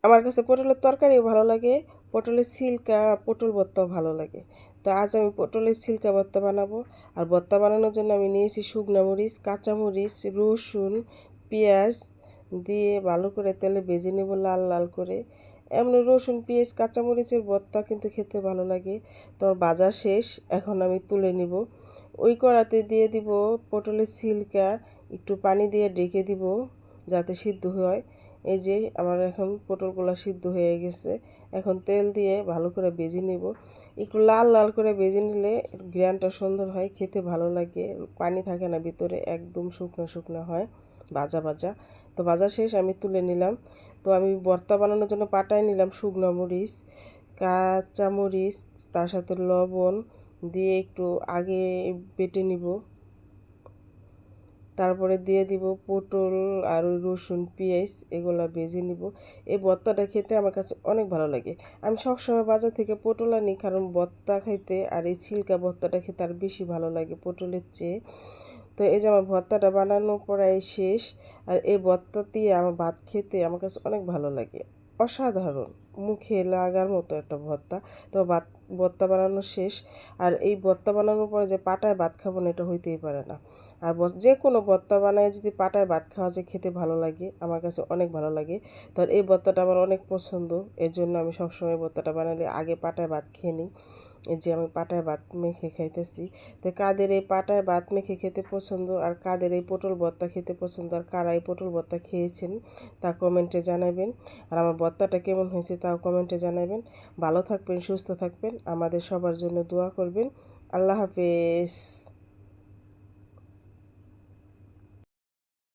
আমার কাছে পটলের তরকারিও ভালো লাগে, পটলের ছিলকা, পটল ভর্তাও ভালো লাগে। তো আজ আমি পটলের ছিলকা ভর্তা বানাবো। আর ভর্তা বানানোর জন্য আমি নিয়েছি শুকনা মরিচ, কাঁচামরিচ, রসুন, পেঁয়াজ দিয়ে ভালো করে তেলে ভেজে নেব লাল লাল করে। এমনি রসুন, পেঁয়াজ, কাঁচামরিচের ভর্তা কিন্তু খেতে ভালো লাগে। তো ভাজা শেষ, এখন আমি তুলে নিব। ওই কড়াতে দিয়ে দিব পটলের ছিলকা, একটু পানি দিয়ে ঢেকে দিব যাতে সিদ্ধ হয়। এই যে আমার এখন পটলগুলো সিদ্ধ হয়ে গেছে। এখন তেল দিয়ে ভালো করে ভেজে নেব। একটু লাল লাল করে ভেজে নিলে গ্রানটা সুন্দর হয়, খেতে ভালো লাগে, পানি থাকে না ভিতরে, একদম শুকনো শুকনো হয় ভাজা ভাজা। তো ভাজা শেষ, আমি তুলে নিলাম। তো আমি ভর্তা বানানোর জন্য পাটায় নিলাম শুকনো মরিচ, কাঁচা মরিচ, তার সাথে লবণ দিয়ে একটু আগে বেটে নিব। তারপরে দিয়ে দিব পটল আর ওই রসুন, পেঁয়াজ, এগুলো ভেজে নিব। এই ভর্তাটা খেতে আমার কাছে অনেক ভালো লাগে। আমি সবসময় বাজার থেকে পটল আনি, কারণ ভর্তা খাইতে আর এই ছিলকা ভর্তাটা খেতে আর বেশি ভালো লাগে পটলের চেয়ে। তো এই যে আমার ভর্তাটা বানানো প্রায় শেষ। আর এই ভর্তা দিয়ে আমার ভাত খেতে আমার কাছে অনেক ভালো লাগে, অসাধারণ, মুখে লাগার মতো একটা ভর্তা। তো ভর্তা বানানো শেষ। আর এই ভর্তা বানানোর পরে যে পাটায় ভাত খাবো না, এটা হইতেই পারে না। আর যে কোনো ভর্তা বানায় যদি পাটায় ভাত খাওয়া যায়, খেতে ভালো লাগে, আমার কাছে অনেক ভালো লাগে। তো এই ভর্তাটা আমার অনেক পছন্দ, এর জন্য আমি সবসময় ভর্তাটা বানালে আগে পাটায় ভাত খেয়ে নিই। এই যে আমি পাটায় ভাত মেখে খাইতেছি। তো কাদের এই পাটায় ভাত মেখে খেতে পছন্দ, আর কাদের এই পটল ভর্তা খেতে পছন্দ, আর কারা এই পটল ভর্তা খেয়েছেন তা কমেন্টে জানাবেন। আর আমার ভর্তাটা কেমন হয়েছে তাও কমেন্টে জানাবেন। ভালো থাকবেন, সুস্থ থাকবেন, আমাদের সবার জন্য দোয়া করবেন। আল্লাহ হাফেজ।